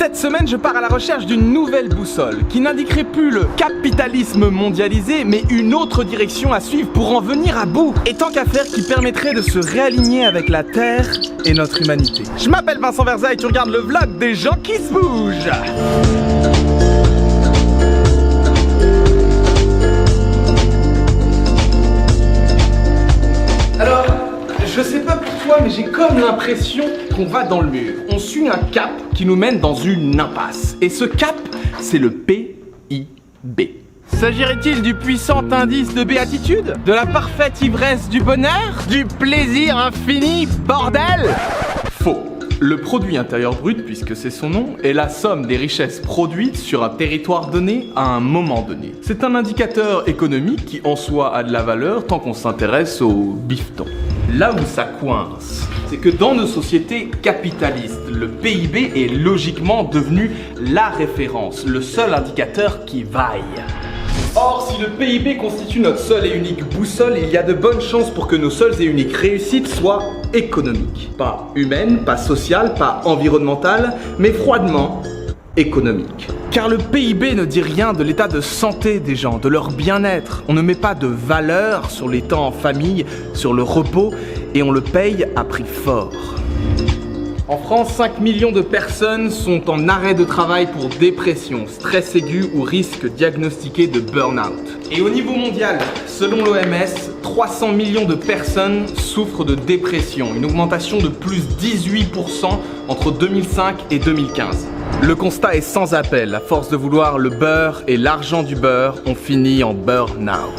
Cette semaine, je pars à la recherche d'une nouvelle boussole qui n'indiquerait plus le capitalisme mondialisé, mais une autre direction à suivre pour en venir à bout. Et tant qu'à faire, qui permettrait de se réaligner avec la Terre et notre humanité. Je m'appelle Vincent Verza et tu regardes le vlog des gens qui se bougent. Alors, je sais pas pour toi, mais j'ai comme l'impression qu'on va dans le mur. On suit un cap qui nous mène dans une impasse. Et ce cap, c'est le PIB. S'agirait-il du puissant indice de béatitude? De la parfaite ivresse du bonheur? Du plaisir infini, bordel? Faux. Le produit intérieur brut, puisque c'est son nom, est la somme des richesses produites sur un territoire donné à un moment donné. C'est un indicateur économique qui en soi a de la valeur tant qu'on s'intéresse au bifton. Là où ça coince, c'est que dans nos sociétés capitalistes, le PIB est logiquement devenu la référence, le seul indicateur qui vaille. Or, si le PIB constitue notre seule et unique boussole, il y a de bonnes chances pour que nos seules et uniques réussites soient économiques. Pas humaines, pas sociales, pas environnementales, mais froidement économiques. Car le PIB ne dit rien de l'état de santé des gens, de leur bien-être. On ne met pas de valeur sur les temps en famille, sur le repos, et on le paye à prix fort. En France, 5 millions de personnes sont en arrêt de travail pour dépression, stress aigu ou risque diagnostiqué de burn-out. Et au niveau mondial, selon l'OMS, 300 millions de personnes souffrent de dépression, une augmentation de plus 18% entre 2005 et 2015. Le constat est sans appel, à force de vouloir le beurre et l'argent du beurre, on finit en burn-out.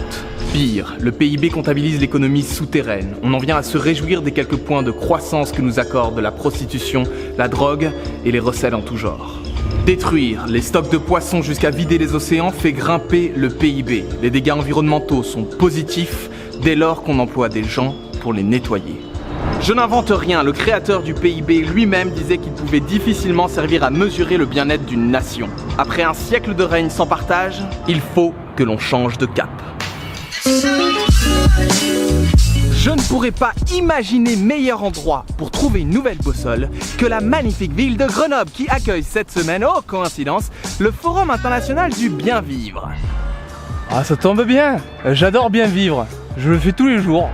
Pire, le PIB comptabilise l'économie souterraine. On en vient à se réjouir des quelques points de croissance que nous accordent la prostitution, la drogue et les recettes en tout genre. Détruire les stocks de poissons jusqu'à vider les océans fait grimper le PIB. Les dégâts environnementaux sont positifs dès lors qu'on emploie des gens pour les nettoyer. Je n'invente rien, le créateur du PIB lui-même disait qu'il pouvait difficilement servir à mesurer le bien-être d'une nation. Après un siècle de règne sans partage, il faut que l'on change de cap. Je ne pourrais pas imaginer meilleur endroit pour trouver une nouvelle boussole que la magnifique ville de Grenoble qui accueille cette semaine, oh coïncidence, le Forum international du bien vivre. Ah, ça tombe bien, j'adore bien vivre, je le fais tous les jours.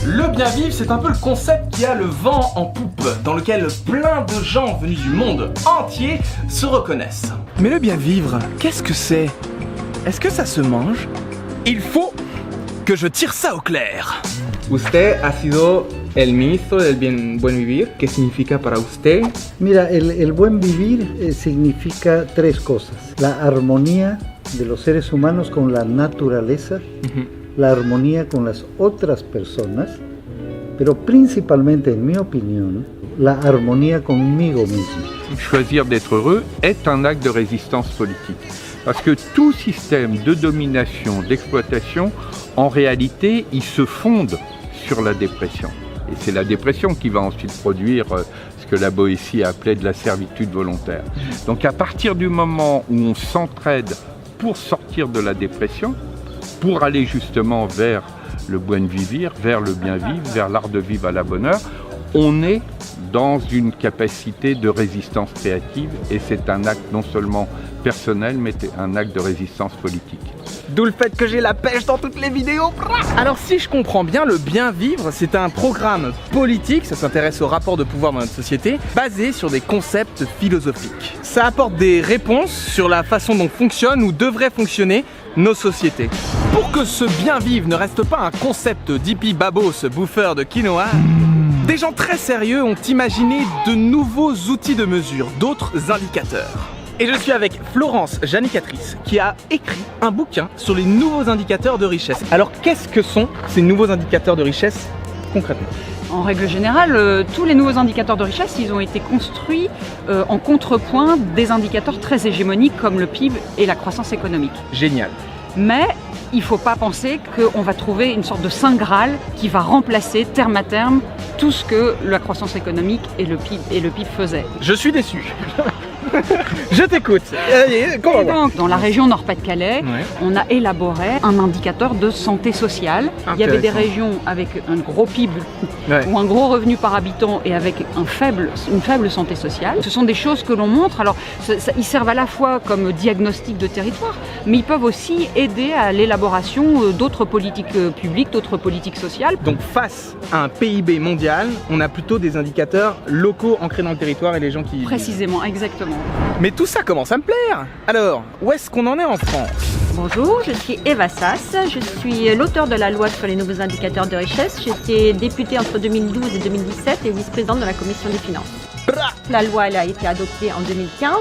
Le bien vivre, c'est un peu le concept qui a le vent en poupe, dans lequel plein de gens venus du monde entier se reconnaissent. Mais le bien vivre, qu'est-ce que c'est? Est-ce que ça se mange? Il faut que je tire ça au clair. Usted ha sido el ministro del buen vivir. ¿Qué significa para usted? Mira, el buen vivir significa tres cosas. La armonía de los seres humanos con la naturaleza, la armonía con las otras personas, pero principalmente, en mi opinión, la armonía conmigo mismo. Choisir d'être heureux est un acte de résistance politique. Parce que tout système de domination, d'exploitation, en réalité, il se fonde sur la dépression. Et c'est la dépression qui va ensuite produire ce que la Boétie appelait de la servitude volontaire. Donc à partir du moment où on s'entraide pour sortir de la dépression, pour aller justement vers le buen vivir, vers le bien vivre, vers l'art de vivre à la bonne heure, on est dans une capacité de résistance créative et c'est un acte non seulement personnel mais un acte de résistance politique. D'où le fait que j'ai la pêche dans toutes les vidéos. Alors si je comprends bien, le bien vivre, c'est un programme politique, ça s'intéresse au rapport de pouvoir dans notre société, basé sur des concepts philosophiques. Ça apporte des réponses sur la façon dont fonctionnent ou devraient fonctionner nos sociétés. Pour que ce bien vivre ne reste pas un concept d'hippie babos bouffeur de quinoa, des gens très sérieux ont imaginé de nouveaux outils de mesure, d'autres indicateurs. Et je suis avec Florence Janicatrice qui a écrit un bouquin sur les nouveaux indicateurs de richesse. Alors qu'est-ce que sont ces nouveaux indicateurs de richesse concrètement? En règle générale, tous les nouveaux indicateurs de richesse, ils ont été construits en contrepoint des indicateurs très hégémoniques comme le PIB et la croissance économique. Génial. Mais il ne faut pas penser qu'on va trouver une sorte de saint Graal qui va remplacer terme à terme tout ce que la croissance économique et le PIB faisaient. Je suis déçu. Je t'écoute. Et donc, dans la région Nord-Pas-de-Calais, Ouais. on a élaboré un indicateur de santé sociale. Il y avait des Intéressant. régions avec un gros PIB Ouais. ou un gros revenu par habitant et avec une faible santé sociale. Ce sont des choses que l'on montre. Alors, ils servent à la fois comme diagnostic de territoire, mais ils peuvent aussi aider à l'élaboration d'autres politiques publiques, d'autres politiques sociales. Donc face à un PIB mondial, on a plutôt des indicateurs locaux ancrés dans le territoire et les gens qui... Précisément, exactement. Mais tout ça commence à me plaire. Alors, où est-ce qu'on en est en France? Bonjour, je suis Eva Sass, je suis l'auteur de la loi sur les nouveaux indicateurs de richesse. J'étais députée entre 2012 et 2017 et vice-présidente de la commission des finances. La loi elle a été adoptée en 2015.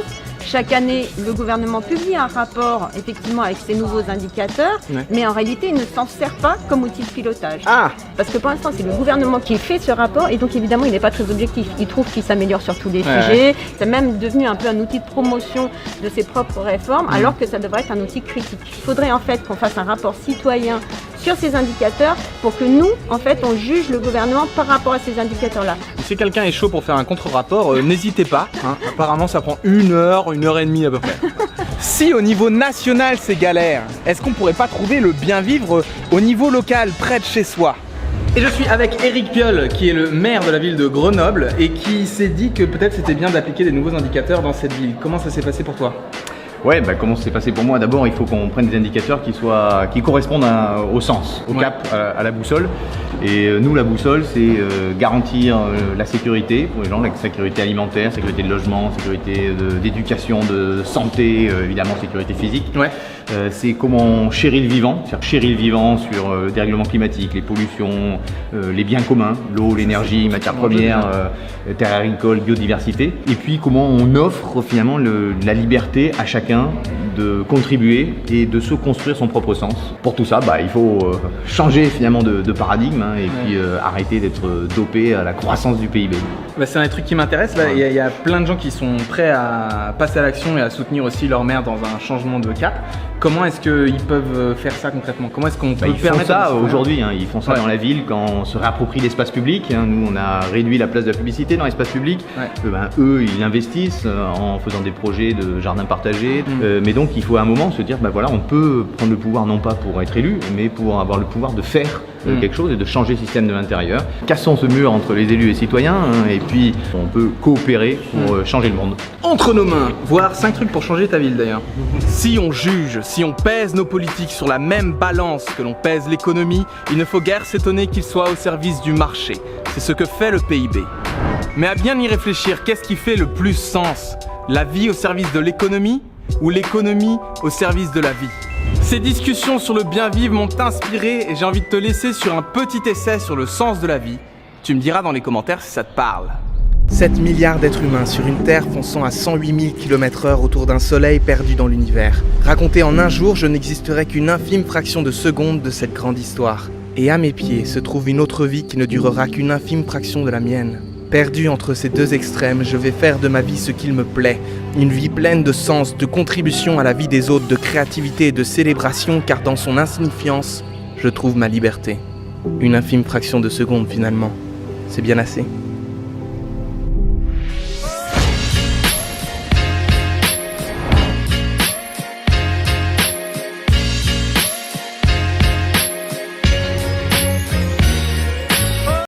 Chaque année, le gouvernement publie un rapport effectivement avec ces nouveaux indicateurs, Ouais. mais en réalité, il ne s'en sert pas comme outil de pilotage. Ah, Parce que pour l'instant, c'est le gouvernement qui fait ce rapport et donc évidemment, il n'est pas très objectif. Il trouve qu'il s'améliore sur tous les sujets. C'est même devenu un peu un outil de promotion de ses propres réformes, alors que ça devrait être un outil critique. Il faudrait en fait qu'on fasse un rapport citoyen sur ces indicateurs pour que nous, en fait, on juge le gouvernement par rapport à ces indicateurs-là. si quelqu'un est chaud pour faire un contre-rapport, n'hésitez pas. Hein. Apparemment, ça prend 1 heure, 1 heure et demie à peu près. Si au niveau national c'est galère, est-ce qu'on pourrait pas trouver le bien vivre au niveau local, près de chez soi? Et je suis avec Éric Piolle, qui est le maire de la ville de Grenoble et qui s'est dit que peut-être c'était bien d'appliquer des nouveaux indicateurs dans cette ville. Comment ça s'est passé pour toi? Ouais, comment c'est passé pour moi? D'abord, il faut qu'on prenne des indicateurs qui correspondent au sens, au Ouais. cap, à la boussole. Et nous, la boussole, c'est garantir la sécurité pour les gens, la sécurité alimentaire, sécurité de logement, sécurité d'éducation, de santé, évidemment sécurité physique. Ouais. C'est comment on chérit le vivant, c'est-à-dire chérir le vivant sur le dérèglement climatique, les pollutions, les biens communs, l'eau, l'énergie, matières premières, terres agricoles, biodiversité. Et puis comment on offre finalement la liberté à chacun de contribuer et de se construire son propre sens. Pour tout ça, il faut changer finalement de paradigme et puis arrêter d'être dopé à la croissance du PIB. Bah, c'est un truc qui m'intéresse. Là, il y a plein de gens qui sont prêts à passer à l'action et à soutenir aussi leur maire dans un changement de cap. Comment est-ce qu'ils peuvent faire ça concrètement? Comment est-ce qu'on peut Ils font permettre ça à des aujourd'hui, ils font ça Ouais. dans la ville quand on se réapproprie l'espace public. Nous, on a réduit la place de la publicité dans l'espace public. Ouais. Eux, ils investissent en faisant des projets de jardins partagés. Mais donc, il faut à un moment se dire, voilà, on peut prendre le pouvoir non pas pour être élu, mais pour avoir le pouvoir de faire quelque chose et de changer le système de l'intérieur. Cassons ce mur entre les élus et les citoyens et puis on peut coopérer pour changer le monde. Entre nos mains, voire 5 trucs pour changer ta ville d'ailleurs. Si on juge, si on pèse nos politiques sur la même balance que l'on pèse l'économie, il ne faut guère s'étonner qu'ils soient au service du marché. C'est ce que fait le PIB. Mais à bien y réfléchir, qu'est-ce qui fait le plus sens? La vie au service de l'économie ou l'économie au service de la vie? Ces discussions sur le bien vivre m'ont inspiré et j'ai envie de te laisser sur un petit essai sur le sens de la vie. Tu me diras dans les commentaires si ça te parle. 7 milliards d'êtres humains sur une Terre fonçant à 108 000 km/h autour d'un soleil perdu dans l'univers. Raconté en un jour, je n'existerai qu'une infime fraction de seconde de cette grande histoire. Et à mes pieds se trouve une autre vie qui ne durera qu'une infime fraction de la mienne. Perdu entre ces deux extrêmes, je vais faire de ma vie ce qu'il me plaît. Une vie pleine de sens, de contribution à la vie des autres, de créativité et de célébration, car dans son insignifiance, je trouve ma liberté. Une infime fraction de seconde finalement. C'est bien assez.